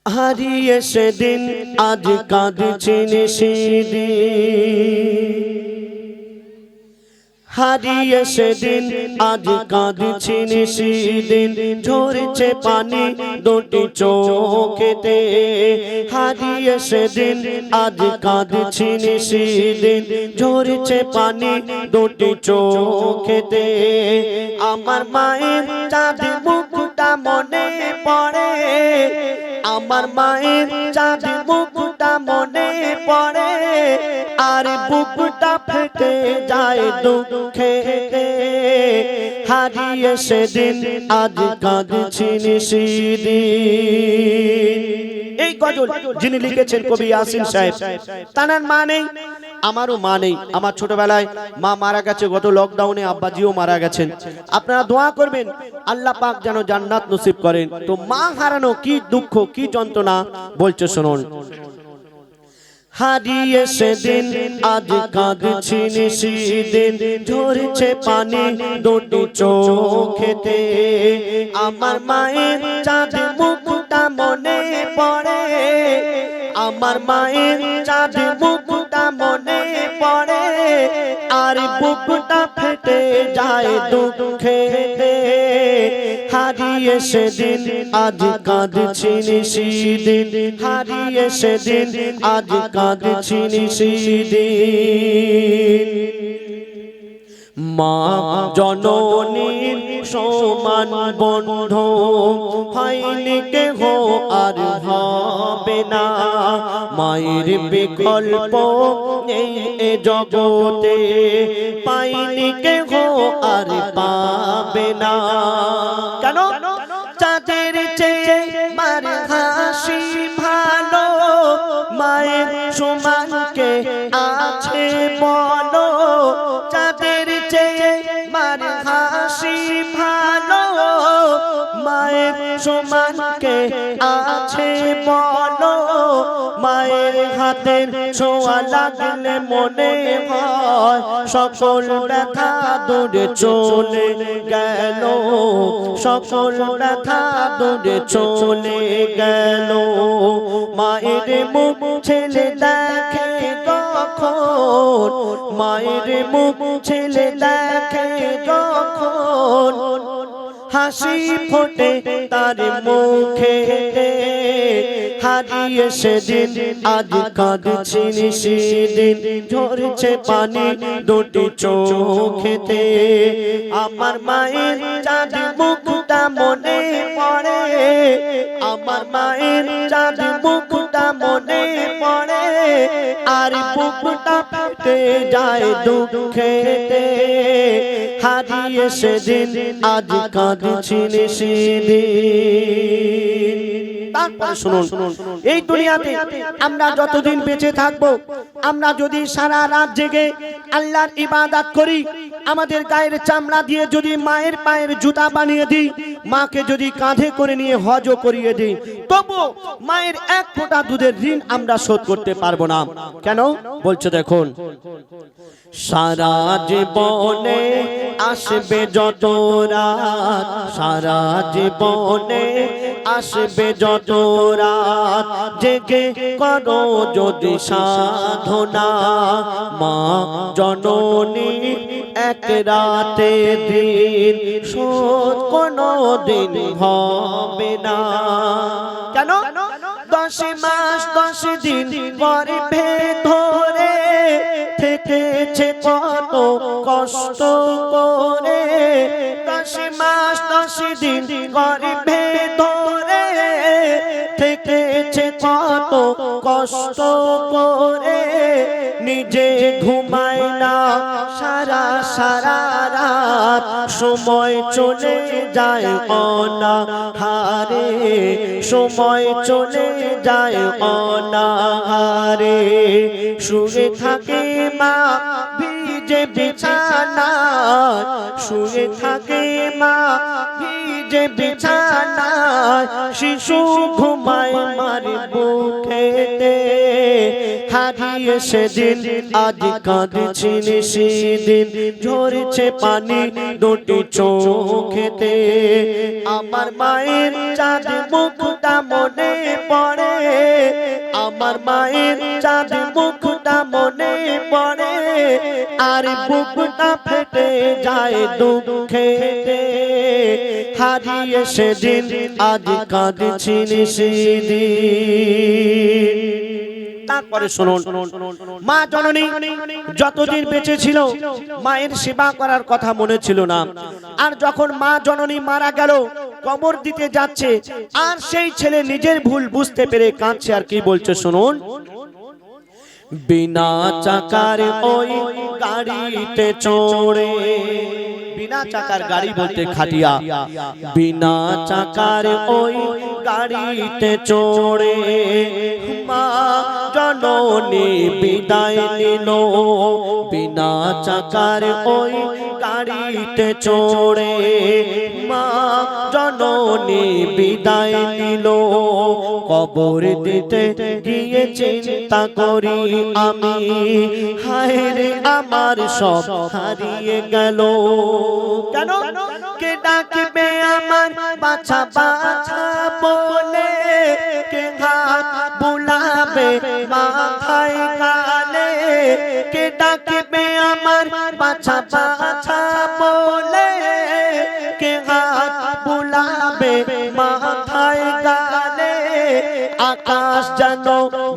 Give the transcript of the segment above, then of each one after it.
হারিয়ে সেদিন আজ কাঁদছেন সেদিন, হারিয়ে সেদিন আজ কাঁদছেন সেদিন, ঝরছে পানি দুটি চোখেতে। হারিয়ে সেদিন আজ কাঁদছেন সেদিন, ঝরছে পানি দুটি চোখেতে। আমার মায়ের চাঁদ মুখটা মনে পড়ে, আমার মায়ের চাঁদ মুখটা মনে পড়ে, আর বুকটা ফেটে যায় দুঃখেতে। হারিয়ে সেদিন আজ কাঁদছেন সেদিন। এই গজল যিনি লিখেছেন কবি ইয়াসিন সাহেব, তার মা নেই, আমারও মা নেই। আমার ছোটবেলায় মা মারা গেছে, গত লকডাউনে আব্বাজিও মারা গেছেন। আপনারা দোয়া করবেন আল্লাহ পাক যেন জান্নাত নসিব করেন। তো মা হারানো কি দুঃখ, কি যন্ত্রণা বলছে শুনুন। হারিয়ে সেদিন আজ কাঁদছেন সেদিন, ঝরছে পানি দুটি চোখেতে। আমার মায়ের চাঁদ মুখটা মনে পড়ে, আমার মায়ের চাঁদ মুখটা মনে পড়ে, আর বুকটা ফেটে যায় দুঃখেতে। হারিয়ে সেদিন আজ কাঁদছেন সেদিন, হারিয়ে সেদিন আজ কাঁদছেন সেদিন। মা জননীর সমান বন্ধু হয়নি কেহ আর হবে না, মায়ের বিকল্প নেই এ জগতে, পাইনি কেহ আর পাবে না। কেন? চাঁদের চেয়ে মার হাসি ভালো, মায়ের সমান কে আছে বলো। চাঁদের চেয়ে মার হাসি ভালো, মায়ের সমান কে আছে বলো। মায়ের হাতের ছোঁয়া লাগলে মনে হয় সকল ব্যথা দূরে চলে গেল, সকল ব্যথা দূরে চলে গেল। মায়ের মুখ ছেলে দেখে কখন, মায়ের মুখ ছেলে দেখে কখন, হাসি ফোটে তার মুখে। হারিয়ে সেদিন আজ কাঁদছেন সেদিন, ঝরছে পানি দুটি চোখেতে। আমার মায়ের চাঁদ মুখটা মনে পড়ে, আমার মায়ের চাঁদ মুখটা মনে পড়ে, আর বুকটা ফেটে যায় দুঃখেতে। হারিয়ে সেদিন আজ কাঁদছেন সেদিন। তারপরে শুনুন, এই দুনিয়াতে আমরা যতদিন বেঁচে থাকবো, আমরা যদি সারা রাত জেগে আল্লাহর ইবাদত করি, আমাদের গায়ের চামড়া দিয়ে যদি মায়ের পায়ের জুতা বানিয়ে দিই, মাকে যদি কাঁধে করে নিয়ে হজও করিয়ে দিই, তবু মায়ের এক ফোঁটা দুধের ঋণ আমরা শোধ করতে পারবো না। কেন বলছে দেখুন, সারা জীবনে আসবে যত রাত, সারা জীবনে আসবে যত রাত, জেগে করো যদি সাধনা, মা জননী এক রাতে দিন শোধ কোনো দিন হবে না। কেন? 10 মাস 10 দিন গর্ভে ধরে থেকেছে কত কষ্ট করে, 10 মাস 10 দিন গর্ভে ধরে থেকেছে কত কষ্ট করে। নিজে ঘুমায় না সারা সারা রাত, সময় চলে যায় অনাহারে, সময় চলে যায় অনাহারে। শুয়ে থাকে মা ভিজে বিছানায়, শুয়ে থাকে মা ভিজে বিছানায়, শিশু ঘুমায় মার বুকেতে। হারিয়ে সেদিন আজ কাঁদছেন সেদিন, ঝরছে পানি দুটি চোখেতে। আমার মায়ের চাঁদ মুখটা মনে পড়ে, আমার মায়ের চাঁদ মুখটা মনে পড়ে, আর বুকটা ফেটে যায় দুঃখেতে। হারিয়ে সেদিন আজ কাঁদছি সেদিন। তারপরে শুনুন, মা জননী যতদিন বেঁচে ছিল মায়ের সেবা করার কথা মনে ছিল না। আর যখন মা জননী মারা গেল, কবর দিতে যাচ্ছে, আর সেই ছেলে নিজের ভুল বুঝতে পেরে কাঁদছে। আর কি বলছে শুনুন, বিনা চাকার ওই গাড়িতে চড়ে, বিনা চাকার গাড়ি বলতে খাটিয়া, বিনা চাকার ওই গাড়িতে চড়ে মা জননী বিদায় নিল। বিনা চাকার ওই গাড়িতে চড়ে মা জননী বিদায় নিল। কবর দিতে গিয়ে চিন্তা করি আমি, হায় রে আমার সব হারিয়ে গেল। কেন? কে ডাকবে আমার বাছা বাছা বলে, কে হাত বুলাবে মাথায় গালে, কে ডাকবে আমার বাছা বাছা বলে, কে হাত বুলাবে মাথায় গালে। আকাশ যেন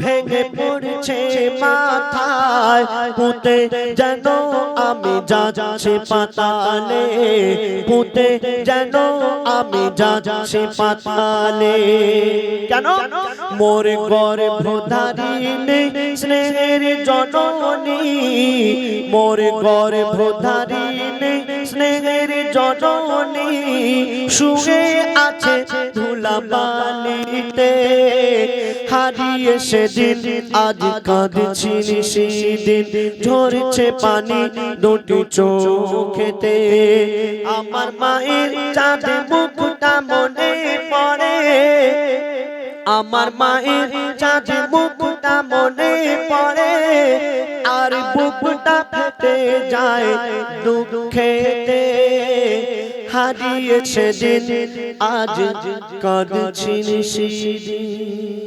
ভেঙে পড়ছে মাথায়, পুঁতে যেন আমি যাচ্ছি পাতালে, পুঁতে যেন আমি যাচ্ছি পাতালে। কেন? মোর গর্ভধারিণী স্নেহের জননী, মোর গর্ভধারিণী স্নেহের জননী শুয়ে আছে ধুলাবালিতে। হারিয়ে সেদিন আজ কাঁদছি সেদিন, ঝরছে পানি দুটি চোখেতে। আমার মায়ের চাঁদ মুখটা মনে পড়ে, আমার মায়ের চাঁদ মুখটা মনে পড়ে, আর বুকটা ফেটে যায় দুঃখেতে। হারিয়ে সেদিন আজ কাঁদছি সেদিন।